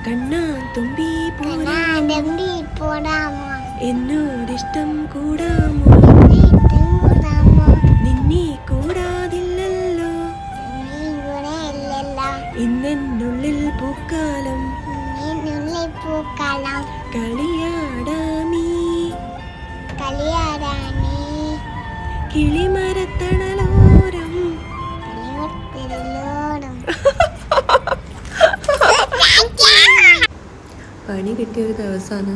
കണ്ണാൻ തുമ്പി പോടാമോ എന്നോടിഷ്ടം കൂടാമോ നിന്നെ കൂടാതില്ലല്ലോ ഇന്നെന്നുള്ളിൽ പൂക്കാലം കളിയാടാമീ കിളിമരത്തണലോരം പണി കിട്ടിയൊരു ദിവസമാണ്.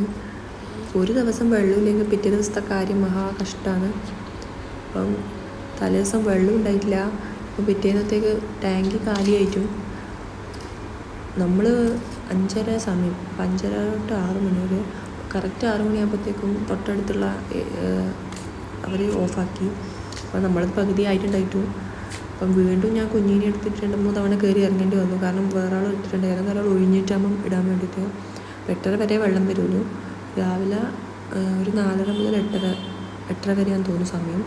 ഒരു ദിവസം വെള്ളമില്ലെങ്കിൽ പിറ്റേ ദിവസത്തെ കാര്യം മഹാ കഷ്ടമാണ്. അപ്പം തലേദിവസം വെള്ളം ഉണ്ടായിട്ടില്ല. അപ്പം പിറ്റേന്നത്തേക്ക് ടാങ്ക് കാലിയായിട്ടു. നമ്മൾ 5:30 സമയം, 5:30 തൊട്ട് 6 മണി വരെ, കറക്റ്റ് 6 മണിയാകുമ്പോഴത്തേക്കും തൊട്ടടുത്തുള്ള അവർ ഓഫാക്കി. അപ്പം നമ്മളത് പകുതി ആയിട്ടുണ്ടായിട്ടു. അപ്പം വീണ്ടും ഞാൻ കുഞ്ഞിനെ എടുത്തിട്ട് 2-3 തവണ കയറി ഇറങ്ങേണ്ടി വന്നു. കാരണം വേറെ ആൾ എടുത്തിട്ടുണ്ടായിരുന്നു. ഒരാൾ ഒഴിഞ്ഞിട്ടാകുമ്പം ഇടാൻ വേണ്ടിയിട്ട്. 8:30 വരെ വെള്ളം വരുള്ളൂ. രാവിലെ ഒരു 4:30 മുതൽ 8:30 വരെയാണെന്ന് തോന്നുന്നു സമയം.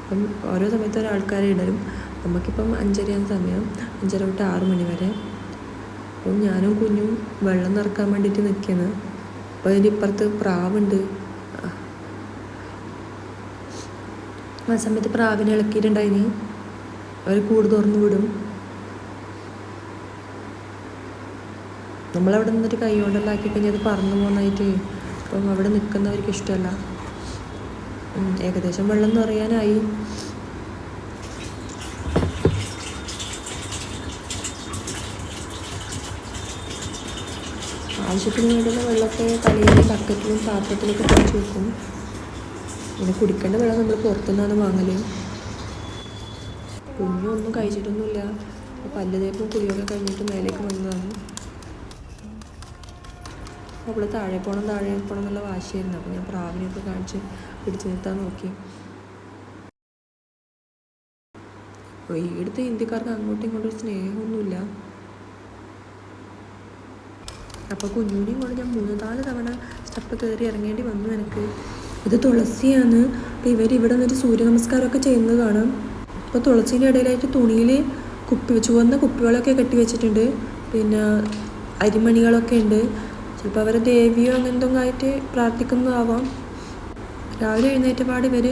അപ്പം ഓരോ സമയത്ത് ഒരാൾക്കാരെ ഇടലും. നമുക്കിപ്പം 5:30 സമയം, 5:30 തൊട്ട് 6 മണി വരെ. അപ്പം ഞാനും കുഞ്ഞും വെള്ളം നിറക്കാൻ വേണ്ടിയിട്ട് നിൽക്കുന്നത്. അപ്പോൾ അതിൻ്റെ ഇപ്പുറത്ത് പ്രാവുണ്ട്. ആ സമയത്ത് പ്രാവിനെ ഇളക്കിയിട്ടുണ്ടായിന്. അവർ കൂട് തുറന്നു വിടും. നമ്മളവിടെ നിന്നിട്ട് കൈ കൊണ്ടെല്ലാം ആക്കി കഴിഞ്ഞാൽ അത് പറന്നു പോകുന്നതായിട്ട് അപ്പം അവിടെ നിൽക്കുന്നവർക്ക് ഇഷ്ടമല്ല. ഏകദേശം വെള്ളം നിറയാനായി. ആവശ്യത്തിന് വേണ്ടുന്ന വെള്ളമൊക്കെ തലയിൽ ബക്കറ്റിലും പാത്രത്തിലൊക്കെ പൊടിച്ച് വെക്കും. പിന്നെ കുടിക്കേണ്ട വെള്ളം നമ്മൾ പുറത്തുനിന്നാണ് വാങ്ങൽ. കുഞ്ഞൊന്നും കഴിച്ചിട്ടൊന്നുമില്ല. പല്ല് തേപ്പും കുളിയൊക്കെ കഴിഞ്ഞിട്ട് മേലേക്ക് വന്നതാണ്. അവൾ താഴെ പോകണം എന്നുള്ള വാശിയായിരുന്നു. അപ്പോൾ ഞാൻ പ്രാവിനെയൊക്കെ കാണിച്ച് പിടിച്ചു നിർത്താൻ നോക്കി. അപ്പോൾ ഇവിടുത്തെ ഇന്ത്യക്കാർക്ക് അങ്ങോട്ടും ഇങ്ങോട്ടും സ്നേഹമൊന്നുമില്ല. അപ്പോൾ കുഞ്ഞുനെയും കൊണ്ട് ഞാൻ 3-4 തവണ സ്റ്റെപ്പ് കയറി ഇറങ്ങേണ്ടി വന്നു എനിക്ക്. ഇത് തുളസിയാണ്. അപ്പോൾ ഇവരിവിടെ നിന്നൊരു സൂര്യ നമസ്കാരമൊക്കെ ചെയ്യുന്നത് കാണാം. അപ്പോൾ തുളസീൻ്റെ ഇടയിലായിട്ട് തുണിയിൽ ചുവന്ന കുപ്പികളൊക്കെ കെട്ടി വെച്ചിട്ടുണ്ട്. പിന്നെ അരിമണികളൊക്കെ ഉണ്ട്. ചിലപ്പോൾ അവരെ ദേവിയോ അങ്ങനത്തെ ആയിട്ട് പ്രാർത്ഥിക്കുന്നതാവാം. രാവിലെ എഴുന്നേറ്റ പാട് ഇവർ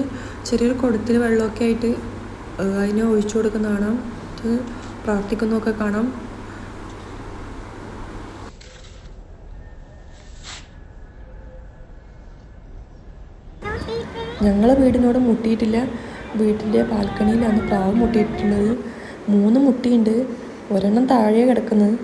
ചെറിയൊരു കുടത്തിൽ വെള്ളമൊക്കെ ആയിട്ട് അതിനെ ഒഴിച്ചു കൊടുക്കുന്ന കാണാം. പ്രാർത്ഥിക്കുന്നതൊക്കെ കാണാം. ഞങ്ങളെ വീടിനോട് മുട്ടിയിട്ടില്ല. വീട്ടിൻ്റെ ബാൽക്കണിയിലാണ് പ്രാവ് മുട്ടിയിട്ടുള്ളത്. 3 മുട്ടിയുണ്ട്. ഒരെണ്ണം താഴെ കിടക്കുന്നത്.